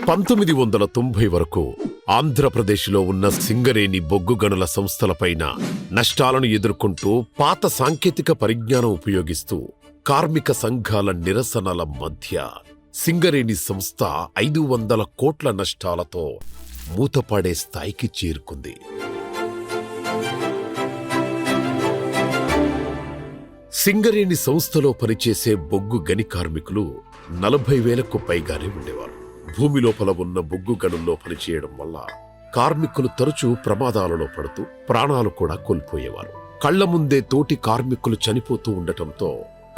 1990 వరకు ఆంధ్రప్రదేశ్లో ఉన్న సింగరేణి బొగ్గు గనుల సంస్థలపైన నష్టాలను ఎదుర్కొంటూ పాత సాంకేతిక పరిజ్ఞానం ఉపయోగిస్తూ కార్మిక సంఘాల నిరసనల మధ్య సింగరేణి సంస్థ 500 కోట్ల నష్టాలతో మూతపడే స్థాయికి చేరుకుంది. సింగరేణి సంస్థలో పనిచేసే బొగ్గు గని కార్మికులు 40,000కు పైగానే ఉండేవారు. భూమి లోపల ఉన్న బొగ్గు గనుల్లో పనిచేయడం వల్ల కార్మికులు తరచూ ప్రమాదాలలో పడుతూ ప్రాణాలు కూడా కోల్పోయేవారు. కళ్ల ముందే తోటి కార్మికులు చనిపోతూ ఉండటంతో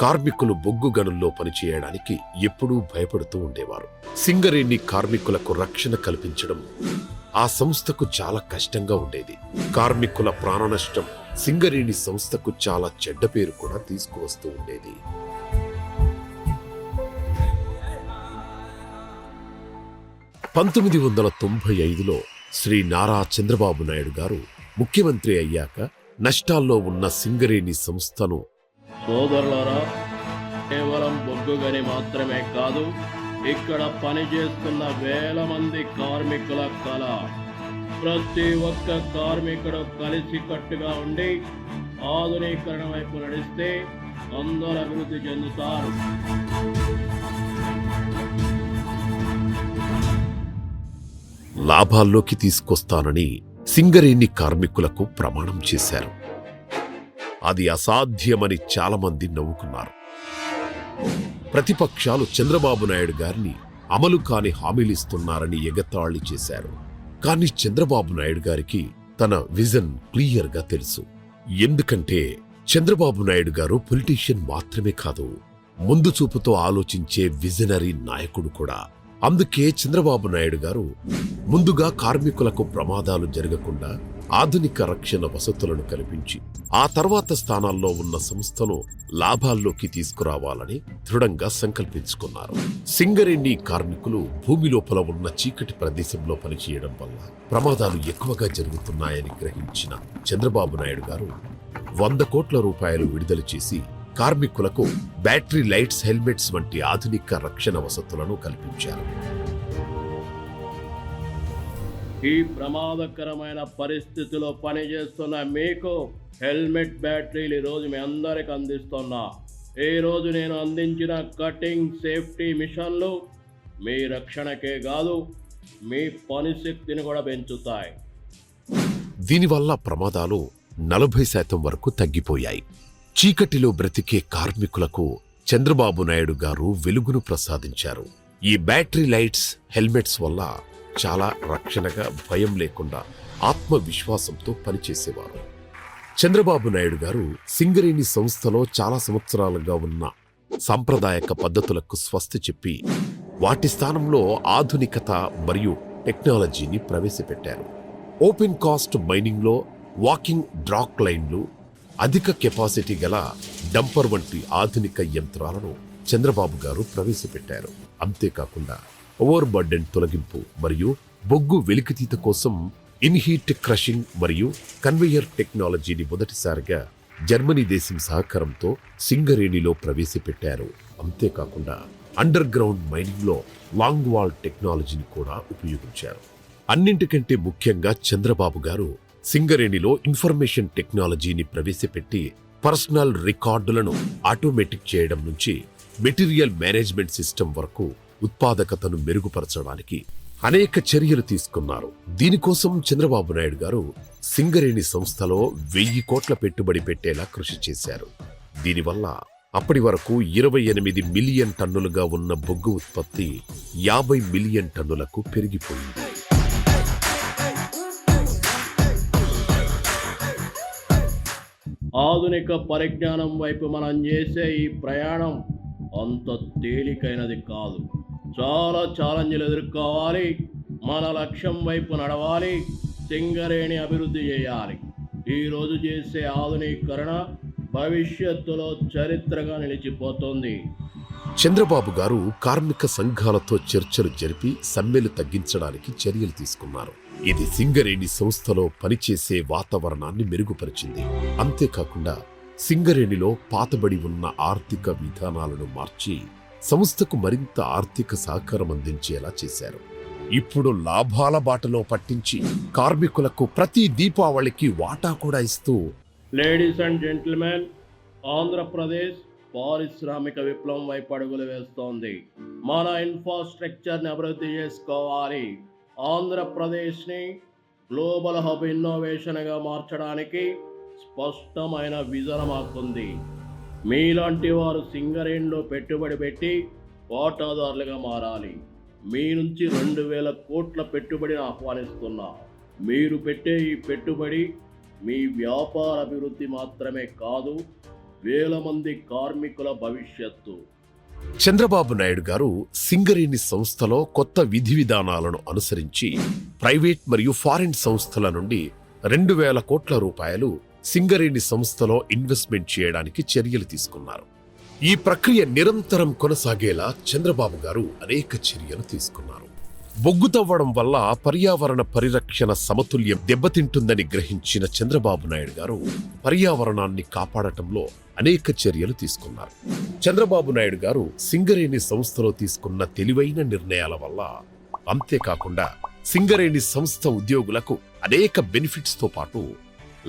కార్మికులు బొగ్గు గనుల్లో పనిచేయడానికి ఎప్పుడూ భయపడుతూ ఉండేవారు. సింగరేణి కార్మికులకు రక్షణ కల్పించడం ఆ సంస్థకు చాలా కష్టంగా ఉండేది. కార్మికుల ప్రాణ నష్టం సింగరేణి సంస్థకు చాలా చెడ్డ పేరు కూడా తీసుకువస్తూ ఉండేది. 1995లో శ్రీ నారా చంద్రబాబు నాయుడు గారు ముఖ్యమంత్రి అయ్యాక నష్టాల్లో ఉన్న సింగరేణి సంస్థను సోదరులారా, కేవలం బొగ్గు గని మాత్రమే కాదు, ఇక్కడ పనిచేస్తున్న వేల మంది కార్మికుల కళ. ప్రతి ఒక్క కార్మికుడు కలిసికట్టుగా ఉండి ఆధునీకరణ వైపు నడిస్తే అందరూ అభివృద్ధి చెందుతారు. లాభాల్లోకి తీసుకొస్తానని సింగరేణి కార్మికులకు ప్రమాణం చేశారు. అది అసాధ్యమని చాలామంది నవ్వుకున్నారు. ప్రతిపక్షాలు చంద్రబాబు నాయుడు గారిని అమలు కాని హామీలిస్తున్నారని ఎగతాళి చేశారు. కానీ చంద్రబాబు నాయుడు గారికి తన విజన్ క్లియర్గా తెలుసు. ఎందుకంటే చంద్రబాబు నాయుడు గారు పొలిటీషియన్ మాత్రమే కాదు, ముందు చూపుతో ఆలోచించే విజనరీ నాయకుడు కూడా. అందుకే చంద్రబాబు నాయుడు గారు ముందుగా కార్మికులకు ప్రమాదాలు జరగకుండా ఆధునిక రక్షణ వసతులను కల్పించి ఆ తర్వాత స్థానాల్లో ఉన్న సంస్థను లాభాల్లోకి తీసుకురావాలని దృఢంగా సంకల్పించుకున్నారు. సింగరేణి కార్మికులు భూమి లోపల ఉన్న చీకటి ప్రదేశంలో పనిచేయడం వల్ల ప్రమాదాలు ఎక్కువగా జరుగుతున్నాయని గ్రహించిన చంద్రబాబు నాయుడు గారు 100 కోట్ల రూపాయలు విడుదల చేసి కార్మికులకు బ్యాటరీ లైట్స్, హెల్మెట్స్ వంటి ఆధునిక రక్షణ వసతులను కల్పించారు. ఈ ప్రమాదకరమైన పరిస్థితిలో పనిచేస్తున్న మీకు హెల్మెట్ బ్యాటరీలు ఈరోజు మీ అందరికి అందిస్తున్నా. ఈరోజు నేను అందించిన కటింగ్ సేఫ్టీ మిషన్లు మీ రక్షణకే కాదు, మీ పనిశక్తిని కూడా పెంచుతాయి. దీనివల్ల ప్రమాదాలు 40% వరకు తగ్గిపోయాయి. చీకటిలో బ్రతికే కార్మికులకు చంద్రబాబు నాయుడు గారు వెలుగును ప్రసాదించారు. ఈ బ్యాటరీ లైట్స్, హెల్మెట్స్ వల్ల చాలా రక్షణగా, భయం లేకుండా ఆత్మవిశ్వాసంతో పనిచేసేవారు. చంద్రబాబు నాయుడు గారు సింగరేణి సంస్థలో చాలా సంవత్సరాలుగా ఉన్న సాంప్రదాయక పద్ధతులకు స్వస్తి చెప్పి వాటి స్థానంలో ఆధునికత మరియు టెక్నాలజీని ప్రవేశపెట్టారు. ఓపెన్ కాస్ట్ మైనింగ్లో వాకింగ్ డ్రాక్ లైన్లు, అధిక కెపాసిటీ గల డంపర్ వంటి ఆధునిక యంత్రాలను చంద్రబాబు గారు ప్రవేశపెట్టారు. అంతేకాకుండా ఓవర్ బర్డెన్ తొలగింపు మరియు బొగ్గు వెలికితీత కోసం ఇన్హీట్ క్రషింగ్ మరియు కన్వేయర్ టెక్నాలజీని మొదటిసారిగా జర్మనీ దేశం సహకారంతో సింగరేణిలో ప్రవేశపెట్టారు. అంతేకాకుండా అండర్ గ్రౌండ్ మైనింగ్లో లాంగ్ వాల్ టెక్నాలజీని కూడా ఉపయోగించారు. అన్నింటికంటే ముఖ్యంగా చంద్రబాబు గారు సింగరేణిలో ఇన్ఫర్మేషన్ టెక్నాలజీని ప్రవేశపెట్టి పర్సనల్ రికార్డులను ఆటోమేటిక్ చేయడం నుంచి మెటీరియల్ మేనేజ్మెంట్ సిస్టమ్ వరకు ఉత్పాదకతను మెరుగుపరచడానికి అనేక చర్యలు తీసుకున్నారు. దీనికోసం చంద్రబాబు నాయుడు గారు సింగరేణి సంస్థలో 1000 కోట్ల పెట్టుబడి పెట్టేలా కృషి చేశారు. దీనివల్ల అప్పటి వరకు 28 మిలియన్ టన్నులుగా ఉన్న బొగ్గు ఉత్పత్తి 50 మిలియన్ టన్నులకు పెరిగిపోయింది. ఆధునిక పరిజ్ఞానం వైపు మనం చేసే ఈ ప్రయాణం అంత తేలికైనది కాదు. చాలా ఛాలెంజ్లు ఎదుర్కోవాలి. మన లక్ష్యం వైపు నడవాలి. సింగరేణి అభివృద్ధి చేయాలి. ఈరోజు చేసే ఆధునీకరణ భవిష్యత్తులో చరిత్రగా నిలిచిపోతుంది. చంద్రబాబు గారు కార్మిక సంఘాలతో చర్చలు జరిపి సమ్మెలు తగ్గించడానికి చర్యలు తీసుకున్నారు. ఇది సింగరేణి సంస్థలో పనిచేసే వాతావరణాన్ని మెరుగుపరిచింది. అంతేకాకుండా సింగరేణిలో పాతబడి ఉన్న ఆర్థిక విధానాలను మార్చి సంస్థకు మరింత ఆర్థిక సహకారం అందించేలా చేశారు. ఇప్పుడు లాభాల బాటలో పట్టించి కార్మికులకు ప్రతి దీపావళికి వాటా కూడా ఇస్తూ లేడీస్ అండ్ జెంటిల్మెన్, ఆంధ్రప్రదేశ్ పారిశ్రామిక విప్లవం వైపు అడుగులు వేస్తోంది. మన ఇన్ఫ్రాస్ట్రక్చర్ని అభివృద్ధి చేసుకోవాలి. ఆంధ్రప్రదేశ్ని గ్లోబల్ హబ్ ఇన్నోవేషన్గా మార్చడానికి స్పష్టమైన విజన్ మాకుంది. మీలాంటి వారు సింగరేణిలో పెట్టుబడి పెట్టి వాటాదారులుగా మారాలి. మీ నుంచి 2000 కోట్ల పెట్టుబడిని ఆహ్వానిస్తున్నా. మీరు పెట్టే ఈ పెట్టుబడి మీ వ్యాపార అభివృద్ధి మాత్రమే కాదు, వేల మంది కార్మికుల భవిష్యత్తు. చంద్రబాబు నాయుడు గారు సింగరేణి సంస్థలో కొత్త విధి విధానాలను అనుసరించి ప్రైవేట్ మరియు ఫారిన్ సంస్థల నుండి 2000 కోట్ల రూపాయలు సింగరేణి సంస్థలో ఇన్వెస్ట్మెంట్ చేయడానికి చర్యలు తీసుకున్నారు. ఈ ప్రక్రియ నిరంతరం కొనసాగేలా చంద్రబాబు గారు అనేక చర్యలు తీసుకున్నారు. బొగ్గు తవ్వడం వల్ల పర్యావరణ పరిరక్షణ సమతుల్యం దెబ్బతింటుందని గ్రహించిన చంద్రబాబు నాయుడు గారు పర్యావరణాన్ని కాపాడటంలో అనేక చర్యలు తీసుకున్నారు. చంద్రబాబు నాయుడు గారు సింగరేణి సంస్థలో తీసుకున్న తెలివైన నిర్ణయాల వల్ల, అంతేకాకుండా సింగరేణి సంస్థ ఉద్యోగులకు అనేక బెనిఫిట్స్ తో పాటు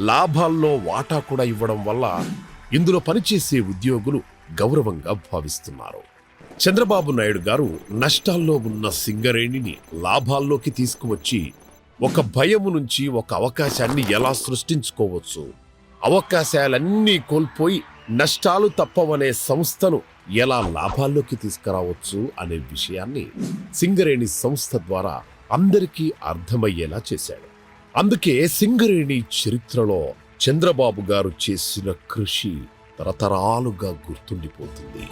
లాభాల్లో వాటా కూడా ఇవ్వడం వల్ల ఇందులో పనిచేసే ఉద్యోగులు గౌరవంగా భావిస్తున్నారు. చంద్రబాబు నాయుడు గారు నష్టాల్లో ఉన్న సింగరేణిని లాభాల్లోకి తీసుకువచ్చి ఒక భయము నుంచి ఒక అవకాశాన్ని ఎలా సృష్టించుకోవచ్చు, అవకాశాలన్నీ కోల్పోయి నష్టాలు తప్పవనే సంస్థను ఎలా లాభాల్లోకి తీసుకురావచ్చు అనే విషయాన్ని సింగరేణి సంస్థ ద్వారా అందరికీ అర్థమయ్యేలా చేశాడు. అందుకే సింగరేణి చరిత్రలో చంద్రబాబు గారు చేసిన కృషి తరతరాలుగా గుర్తుండిపోతుంది.